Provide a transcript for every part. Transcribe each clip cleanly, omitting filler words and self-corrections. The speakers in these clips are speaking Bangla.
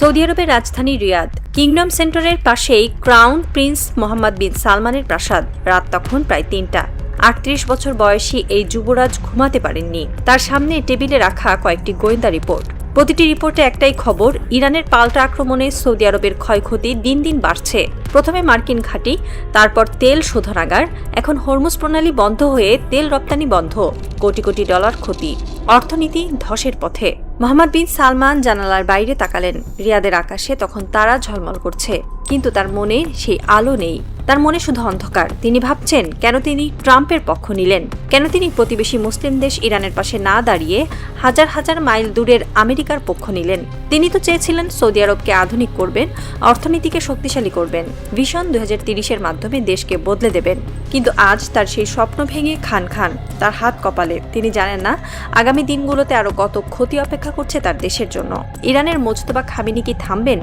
সৌদি আরবের রাজধানী রিয়াদ কিংডম সেন্টারের পাশেই ক্রাউন প্রিন্স মোহাম্মদ বিন সালমানের প্রাসাদ। রাত তখন প্রায় ৩টা। ৩৮ বছর বয়সী এই যুবরাজ ঘুমাতে পারেননি। তার সামনে টেবিলে রাখা কয়েকটি গোয়েন্দা রিপোর্ট। প্রতিটি রিপোর্টে একটাই খবর, ইরানের পাল্টা আক্রমণে সৌদি আরবের ক্ষয়ক্ষতি দিন দিন বাড়ছে। প্রথমে মার্কিন ঘাঁটি, তারপর তেল শোধনাগার, এখন হরমুজ প্রণালী বন্ধ হয়ে তেল রপ্তানি বন্ধ, কোটি কোটি ডলার ক্ষতি, অর্থনীতি ধসের পথে। মোহাম্মদ বিন সালমান জানালার বাইরে তাকালেন। রিয়াদের আকাশে তখন তারা ঝলমল করছে, কিন্তু তার মনে সেই আলো নেই। তার মনে শুধু অন্ধকার। তিনি ভাবছেন, কেন তিনি ট্রাম্পের পক্ষ নিলেন? কেন তিনি প্রতিবেশী মুসলিম দেশ ইরানের পাশে না দাঁড়িয়ে হাজার হাজার মাইল দূরের আমেরিকার পক্ষ নিলেন? তিনি তো চেয়েছিলেন সৌদি আরবকে আধুনিক করবেন, অর্থনীতিকে শক্তিশালী করবেন, ভিশন 2030-এর মাধ্যমে দেশকে বদলে দেবেন। কিন্তু আজ তার সেই স্বপ্ন ভেঙে খান খান। তার হাত কপালে। তিনি জানেন না আগামী দিনগুলোতে আরো কত ক্ষতি অপেক্ষা করছে তার দেশের জন্য। ইরানের মোজতবা খামেনি কি থামবেন,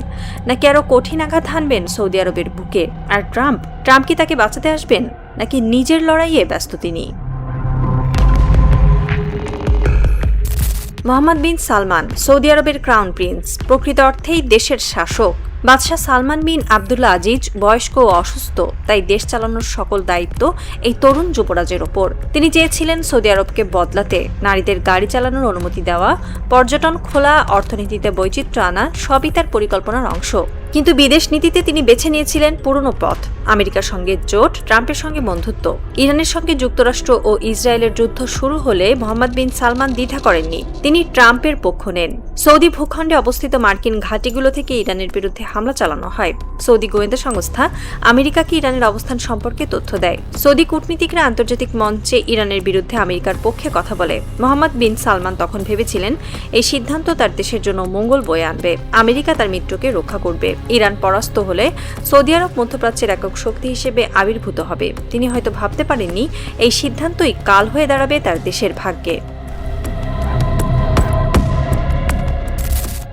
নাকি আরো কঠিন আঘাত হানবেন সৌদি আরবের বুকে? আর ট্রাম্প কি তাকে বাঁচাতে আসবেন, নাকি নিজের লড়াইয়ে ব্যস্ত তিনি? মোহাম্মদ বিন সালমান সৌদি আরবের ক্রাউন প্রিন্স, প্রকৃত অর্থেই দেশের শাসক। বাদশাহ সালমান বিন আবদুল্লাহ আজিজ বয়স্ক ও অসুস্থ, তাই দেশ চালানোর সকল দায়িত্ব এই তরুণ যুবরাজের ওপর। তিনি চেয়েছিলেন সৌদি আরবকে বদলাতে, নারীদের গাড়ি চালানোর অনুমতি দেওয়া, পর্যটন খোলা, অর্থনীতিতে বৈচিত্র্য আনা, সবই তার পরিকল্পনার অংশ। কিন্তু বিদেশ নীতিতে তিনি বেছে নিয়েছিলেন পুরনো পথ। আমেরিকার সঙ্গে জোট, ট্রাম্পের সঙ্গে বন্ধুত্ব। ইরানের সঙ্গে যুক্তরাষ্ট্র ও ইসরায়েলের যুদ্ধ শুরু হলে মোহাম্মদ বিন সালমান দ্বিধা করেননি। তিনি ট্রাম্পের পক্ষ নেন। সৌদি ভূখণ্ডে অবস্থিত মার্কিন ঘাঁটিগুলো থেকে ইরানের বিরুদ্ধে হামলা চালানো হয়। সৌদি গোয়েন্দা সংস্থা আমেরিকাকে ইরানের অবস্থান সম্পর্কে তথ্য দেয়। সৌদি কূটনীতিকরা আন্তর্জাতিক মঞ্চে ইরানের বিরুদ্ধে আমেরিকার পক্ষে কথা বলে। মোহাম্মদ বিন সালমান তখন ভেবেছিলেন এই সিদ্ধান্ত তার দেশের জন্য মঙ্গল বয়ে আনবে। আমেরিকা তার মিত্রকে রক্ষা করবে। ইরান পরাস্ত হলে সৌদি আরব মধ্যপ্রাচ্যের একক শক্তি হিসেবে আবির্ভূত হবে। তিনি হয়তো ভাবতে পারেননি এই সিদ্ধান্তই কাল হয়ে দাঁড়াবে তার দেশের ভাগ্যে।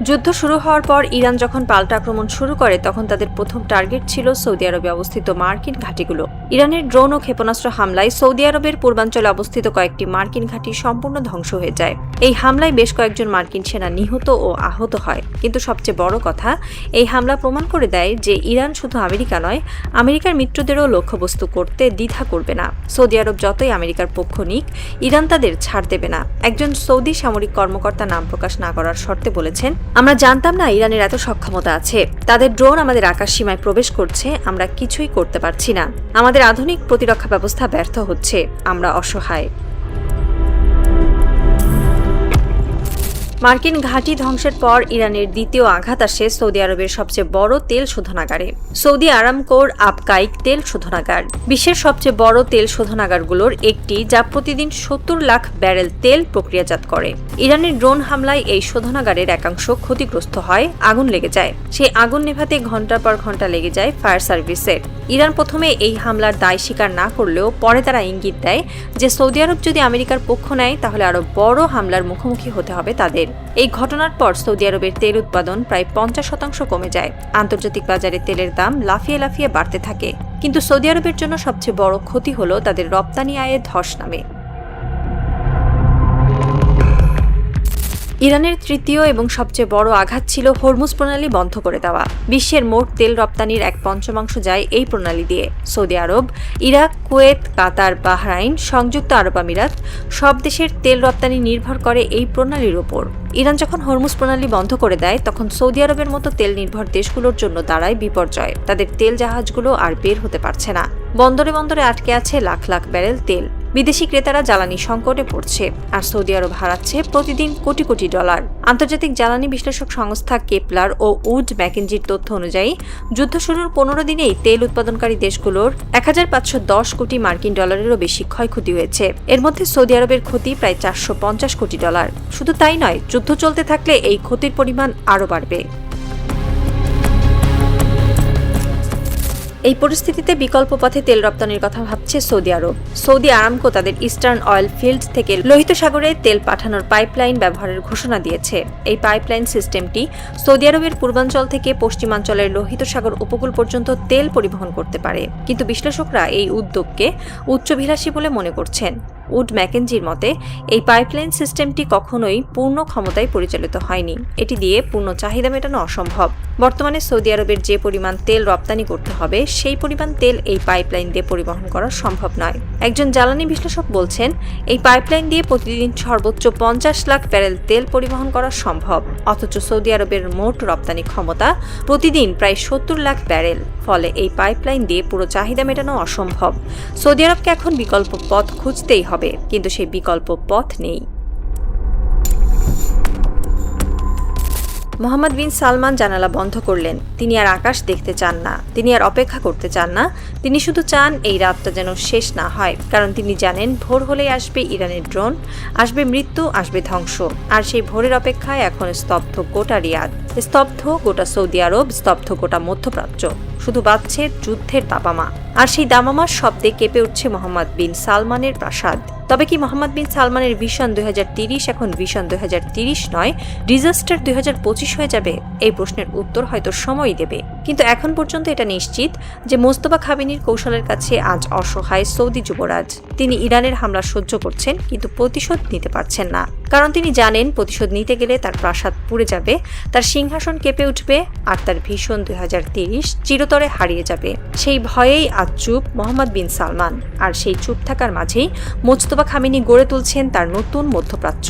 যুদ্ধ শুরু হওয়ার পর ইরান যখন পাল্টা আক্রমণ শুরু করে, তখন তাদের প্রথম টার্গেট ছিল সৌদি আরবে অবস্থিত মার্কিন ঘাঁটিগুলো। ইরানের ড্রোন ও ক্ষেপণাস্ত্র হামলায় সৌদি আরবের পূর্বাঞ্চলে অবস্থিত কয়েকটি মার্কিন ঘাঁটি সম্পূর্ণ ধ্বংস হয়ে যায়। এই হামলায় বেশ কয়েকজন মার্কিন সেনা নিহত ও আহত হয়। কিন্তু সবচেয়ে বড় কথা, এই হামলা প্রমাণ করে দেয় যে ইরান শুধু আমেরিকা নয়, আমেরিকার মিত্রদেরও লক্ষ্যবস্তু করতে দ্বিধা করবে না। সৌদি আরব যতই আমেরিকার পক্ষ নিক, ইরান তাদের ছাড় দেবে না। একজন সৌদি সামরিক কর্মকর্তা নাম প্রকাশ না করার শর্তে বলেছেন, আমরা জানতাম না ইরানের এত সক্ষমতা আছে। তাদের ড্রোন আমাদের আকাশ সীমায় প্রবেশ করছে, আমরা কিছুই করতে পারছি না। আমাদের আধুনিক প্রতিরক্ষা ব্যবস্থা ব্যর্থ হচ্ছে, আমরা অসহায়। মার্কিন ঘাঁটি ধ্বংসের পর ইরানের দ্বিতীয় আঘাত আসে সৌদি আরবের সবচেয়ে বড় তেল শোধনাগারে, সৌদি আরামকোর আবকাইক তেল শোধনাগার। বিশ্বের সবচেয়ে বড় তেল শোধনাগারগুলোর একটি, যা প্রতিদিন ৭০ লাখ ব্যারেল তেল প্রক্রিয়াজাত করে। ইরানের ড্রোন হামলায় এই শোধনাগারের একাংশ ক্ষতিগ্রস্ত হয়, আগুন লেগে যায়। সেই আগুন নেভাতে ঘণ্টার পর ঘণ্টা লেগে যায় ফায়ার সার্ভিসের। ইরান প্রথমে এই হামলার দায় স্বীকার না করলেও পরে তারা ইঙ্গিত দেয় যে সৌদি আরব যদি আমেরিকার পক্ষ নেয়, তাহলে আরো বড় হামলার মুখোমুখি হতে হবে তাদের। এই ঘটনার পর সৌদি আরবের তেল উৎপাদন প্রায় ৫০% কমে যায়। আন্তর্জাতিক বাজারে তেলের দাম লাফিয়ে লাফিয়ে বাড়তে থাকে। কিন্তু সৌদি আরবের জন্য সবচেয়ে বড় ক্ষতি হলো তাদের রপ্তানি আয়ে ধস নামে। ইরানের তৃতীয় এবং সবচেয়ে বড় আঘাত ছিল হরমুজ প্রণালী বন্ধ করে দেওয়া। বিশ্বের মোট তেল রপ্তানির ১/৫ যায় এই প্রণালী দিয়ে। সৌদি আরব, ইরাক, কুয়েত, কাতার, বাহরাইন, সংযুক্ত আরব আমিরাত সব দেশের তেল রপ্তানি নির্ভর করে এই প্রণালীর ওপর। ইরান যখন হরমুজ প্রণালী বন্ধ করে দেয়, তখন সৌদি আরবের মতো তেল নির্ভর দেশগুলোর জন্য দাঁড়ায় বিপর্যয়। তাদের তেল জাহাজগুলো আর বের হতে পারছে না। বন্দরে বন্দরে আটকে আছে লাখ লাখ ব্যারেল তেল। বিদেশি ক্রেতারা জ্বালানি সংকটে পড়ছে, আর সৌদি আরব হারাচ্ছে প্রতিদিন কোটি কোটি ডলার। আন্তর্জাতিক জ্বালানি বিশ্লেষক সংস্থা কেপলার ও উড ম্যাকেনজির তথ্য অনুযায়ী, যুদ্ধ শুরুর ১৫ দিনেই তেল উৎপাদনকারী দেশগুলোর ১৫১০ কোটি মার্কিন ডলারেরও বেশি ক্ষয়ক্ষতি হয়েছে। এর মধ্যে সৌদি আরবের ক্ষতি প্রায় ৪৫০ কোটি ডলার। শুধু তাই নয়, যুদ্ধ চলতে থাকলে এই ক্ষতির পরিমাণ আরও বাড়বে। এই পরিস্থিতিতে বিকল্প পথে তেল রপ্তানির কথা ভাবছে সৌদি আরব। সৌদি আরামকো তাদের ইস্টার্ন অয়েল ফিল্ডস থেকে লোহিত সাগরে তেল পাঠানোর পাইপলাইন ব্যবহারের ঘোষণা দিয়েছে। এই পাইপলাইন সিস্টেমটি সৌদি আরবের পূর্বাঞ্চল থেকে পশ্চিমাঞ্চলের লোহিত সাগর উপকূল পর্যন্ত তেল পরিবহন করতে পারে। কিন্তু বিশ্লেষকরা এই উদ্যোগকে উচ্চাভিলাষী বলে মনে করছেন। উড ম্যাকেনজির মতে এই পাইপলাইন সিস্টেমটি কখনোই পূর্ণ ক্ষমতায় পরিচালিত হয়নি। এটি দিয়ে পূর্ণ চাহিদা মেটানো অসম্ভব। বর্তমানে সৌদি আরবের যে পরিমাণ তেল রপ্তানি করতে হবে সেই পরিমাণ তেল এই পাইপলাইন দিয়ে পরিবহন করা সম্ভব নয়। একজন জ্বালানি বিশ্লেষক বলছেন, এই পাইপলাইন দিয়ে প্রতিদিন সর্বোচ্চ 50 লাখ ব্যারেল তেল পরিবহন করা সম্ভব। অথচ সৌদি আরবের মোট রপ্তানি ক্ষমতা প্রতিদিন প্রায় 70 লাখ ব্যারেল। ফলে এই পাইপলাইন দিয়ে পুরো চাহিদা মেটানো অসম্ভব। সৌদি আরবকে এখন বিকল্প পথ খুঁজতেই হবে, কিন্তু সেই বিকল্প পথ নেই। মোহাম্মদ বিন সালমান জানালা বন্ধ করলেন। তিনি আর আকাশ দেখতে চান না, তিনি আর অপেক্ষা করতে চান না। তিনি শুধু চান এই রাতটা যেন শেষ না হয়, কারণ তিনি জানেন ভোর হলেই আসবে ইরানের ড্রোন, আসবে মৃত্যু, আসবে ধ্বংস। আর সেই ভোরের অপেক্ষায় এখন স্তব্ধ গোটা রিয়াদ, স্তব্ধ গোটা সৌদি আরব, স্তব্ধ গোটা মধ্যপ্রাচ্য। শুধু বাজছে যুদ্ধের দামামা, আর সেই দামামার শব্দে কেঁপে উঠছে মোহাম্মদ বিন সালমানের প্রাসাদ। তবে কি মোহাম্মদ বিন সালমানের ভিশন 2030 এখন ভিশন 2030 নয়, ডিজাস্টার 2025 হয়ে যাবে? এই প্রশ্নের উত্তর হয়তো সময় দেবে। কিন্তু এখন পর্যন্ত এটা নিশ্চিত যে মোস্তফা খামেনির কৌশলের কাছে আজ অসহায় সৌদি যুবরাজ। তিনি ইরানের হামলা সহ্য করছেন, কিন্তু প্রতিশোধ নিতে পারছেন না। কারণ তিনি জানেন প্রতিশোধ নিতে গেলে তার প্রাসাদ পুড়ে যাবে, তার সিংহাসন কেঁপে উঠবে, আর তার ভিশন 2030 চিরতরে হারিয়ে যাবে। সেই ভয়েই আজ চুপ মোহাম্মদ বিন সালমান। আর সেই চুপ থাকার মাঝেই মোস্তফা খামেনি গড়ে তুলছেন তার নতুন মধ্যপ্রাচ্য।